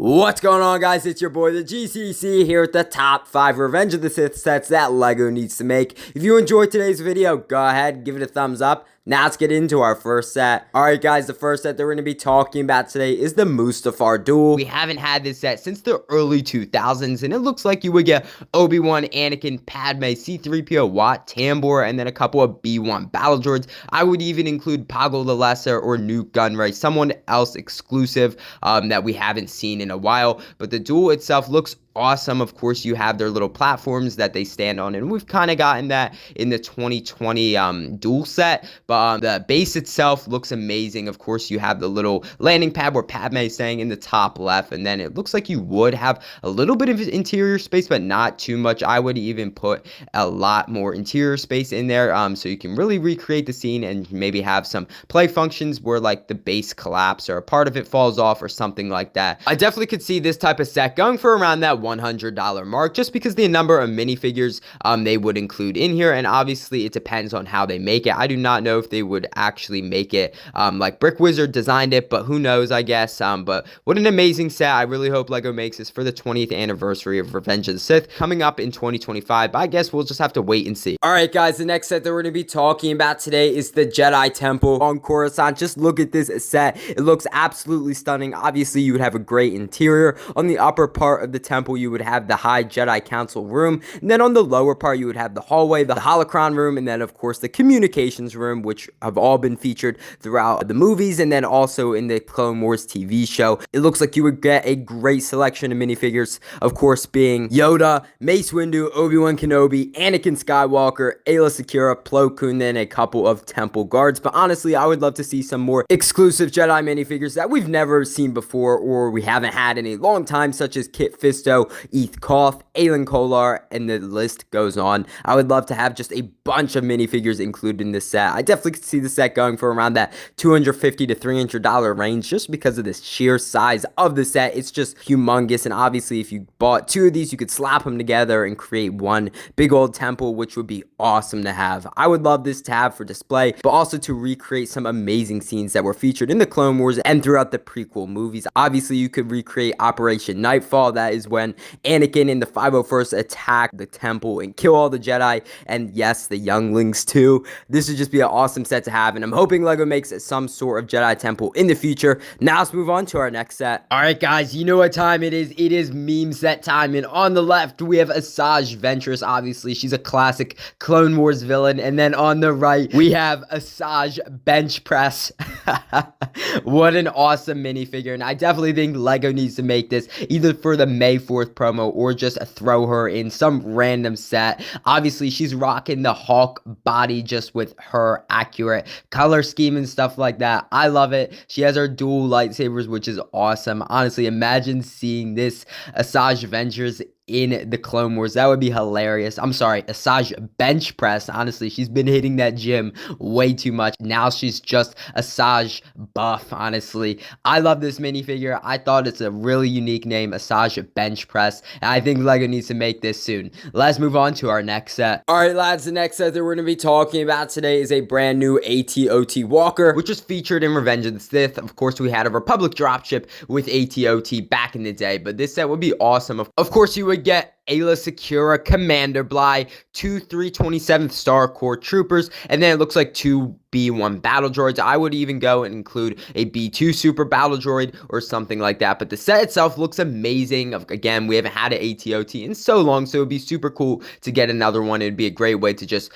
What's going on, guys? It's your boy the GCC here with the top 5 Revenge of the Sith sets that LEGO needs to make. If you enjoyed today's video, go ahead, give it a thumbs up. Now let's get into our first set. Alright guys, the first set that we're going to be talking about today is the Mustafar Duel. We haven't had this set since the early 2000s, and it looks like you would get Obi-Wan, Anakin, Padme, C-3PO, Watt, Tambor, and then a couple of B-1 battle droids. I would even include Poggle the Lesser or Nuke Gunray, someone else exclusive that we haven't seen in a while. But the duel itself looks awesome. Of course, you have their little platforms that they stand on, and we've kind of gotten that in the 2020 duel set. But the base itself looks amazing. Of course, you have the little landing pad where Padme is staying in the top left, and then it looks like you would have a little bit of interior space, but not too much. I would even put a lot more interior space in there, so you can really recreate the scene and maybe have some play functions where like the base collapse or a part of it falls off or something like that. I definitely could see this type of set going for around that $100 mark, just because the number of minifigures they would include in here, and obviously it depends on how they make it. I do not know if they would actually make it like Brick Wizard designed it, but who knows, I guess. But what an amazing set. I really hope LEGO makes this for the 20th anniversary of Revenge of the Sith coming up in 2025, but I guess we'll just have to wait and see. Alright guys, the next set that we're going to be talking about today is the Jedi Temple on Coruscant. Just look at this set. It looks absolutely stunning. Obviously you would have a great interior. On the upper part of the temple you would have the High Jedi Council room, and then on the lower part you would have the hallway, the holocron room, and then of course the communications room, which have all been featured throughout the movies and then also in the Clone Wars TV show. It looks like you would get a great selection of minifigures, of course being Yoda, Mace Windu, Obi-Wan Kenobi, Anakin Skywalker, Aayla Secura, Plo Koon, then a couple of temple guards. But honestly, I would love to see some more exclusive Jedi minifigures that we've never seen before or we haven't had in a long time, such as Kit Fisto, Eth Koth, Aelin Kolar, and the list goes on. I would love to have just a bunch of minifigures included in this set. I definitely could see the set going for around that $250 to $300 range, just because of this sheer size of the set. It's just humongous, and obviously if you bought two of these, you could slap them together and create one big old temple, which would be awesome to have. I would love this to have for display, but also to recreate some amazing scenes that were featured in the Clone Wars and throughout the prequel movies. Obviously, you could recreate Operation Nightfall. That is when Anakin and the 501st attack the temple and kill all the Jedi, and yes, the younglings too. This would just be an awesome set to have, and I'm hoping LEGO makes some sort of Jedi Temple in the future. Now let's move on to our next set. Alright guys, you know what time it is. It is meme set time, and on the left we have Asajj Ventress. Obviously, she's a classic Clone Wars villain, and then on the right we have Asajj Bench Press. What an awesome minifigure, and I definitely think LEGO needs to make this either for the May 4th promo or just throw her in some random set. Obviously, she's rocking the Hulk body just with her accurate color scheme and stuff like that. I love it. She has her dual lightsabers, which is awesome. Honestly, imagine seeing this Asajj Ventress in the Clone Wars. That would be hilarious. I'm sorry, Asajj Bench Press. Honestly, she's been hitting that gym way too much. Now she's just Asajj Buff, honestly. I love this minifigure. I thought it's a really unique name, Asajj Bench Press, and I think LEGO needs to make this soon. Let's move on to our next set. Alright lads, the next set that we're going to be talking about today is a brand new Atot Walker, which was featured in Revenge of the Sith. Of course, we had a Republic dropship with Atot back in the day, but this set would be awesome. Of course, you would get Aayla Secura, Commander Bly, 2 327th Star Corps troopers, and then it looks like 2 B1 battle droids. I would even go and include a B2 super battle droid or something like that, but the set itself looks amazing. Again, we haven't had an Atot in so long, so it would be super cool to get another one. It would be a great way to just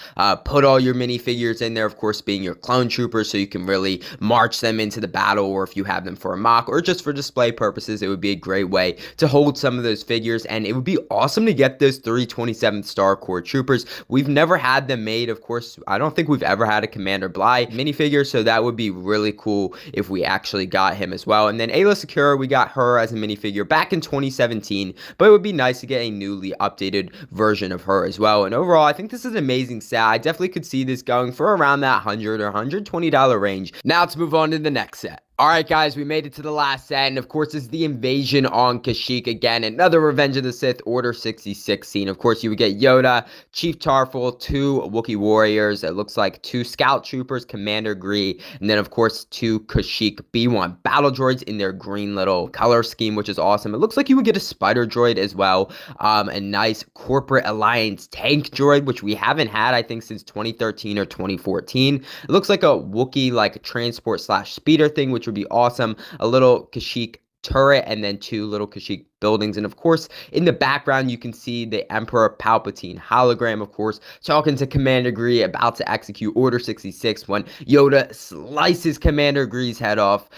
put all your minifigures in there, of course being your clone troopers, so you can really march them into the battle, or if you have them for a mock or just for display purposes, it would be a great way to hold some of those figures, and it would be awesome to get those 327th Star Corps troopers. We've never had them made. Of course, I don't think we've ever had a Commander Bly minifigure, so that would be really cool if we actually got him as well. And then Aayla Secura, we got her as a minifigure back in 2017, but it would be nice to get a newly updated version of her as well. And overall, I think this is an amazing set. I definitely could see this going for around that $100 or $120 range. Now let's move on to the next set. Alright guys, we made it to the last set, and of course it's the invasion on Kashyyyk again, another Revenge of the Sith Order 66 scene. Of course you would get Yoda, Chief Tarful, 2 Wookiee warriors, it looks like 2 scout troopers, Commander Gree, and then of course 2 Kashyyyk B1 battle droids in their green little color scheme, which is awesome. It looks like you would get a spider droid as well, a nice Corporate Alliance tank droid, which we haven't had I think since 2013 or 2014. It looks like a Wookiee like transport slash speeder thing, which would be awesome. A little Kashyyyk turret and then 2 little Kashyyyk buildings, and of course in the background you can see the Emperor Palpatine hologram, of course talking to Commander Gree, about to execute Order 66 when Yoda slices Commander Gree's head off.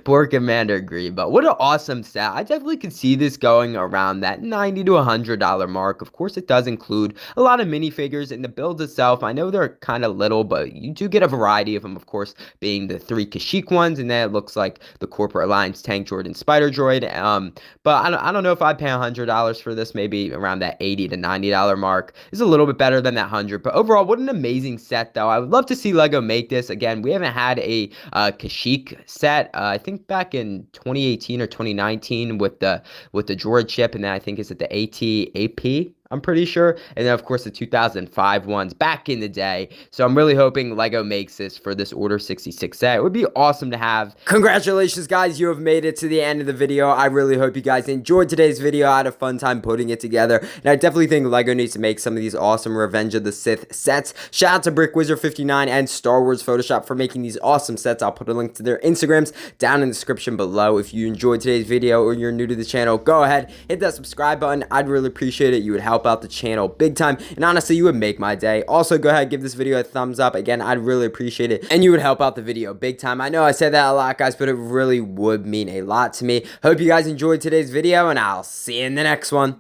Poor Commander Gree, but what an awesome set. I definitely could see this going around that $90 to $100 mark. Of course it does include a lot of minifigures in the build itself. I know they're kind of little, but you do get a variety of them, of course being the 3 Kashyyyk ones, and then it looks like the Corporate Alliance tank droid and spider droid. But I don't know if I'd pay $100 for this. Maybe around that $80 to $90 mark is a little bit better than that 100. But overall, what an amazing set, though. I would love to see LEGO make this again. We haven't had a Kashyyyk set. I think back in 2018 or 2019 with the droid chip, and then I think is it the AT-AP? I'm pretty sure. And then, of course, the 2005 ones back in the day. So I'm really hoping LEGO makes this for this Order 66 set. It would be awesome to have. Congratulations, guys. You have made it to the end of the video. I really hope you guys enjoyed today's video. I had a fun time putting it together. And I definitely think LEGO needs to make some of these awesome Revenge of the Sith sets. Shout out to BrickWizard59 and Star Wars Photoshop for making these awesome sets. I'll put a link to their Instagrams down in the description below. If you enjoyed today's video or you're new to the channel, go ahead, hit that subscribe button. I'd really appreciate it. You would help out the channel big time, and honestly you would make my day. Also go ahead, give this video a thumbs up. Again, I'd really appreciate it, and you would help out the video big time. I know I said that a lot, guys, but it really would mean a lot to me. Hope you guys enjoyed today's video, and I'll see you in the next one.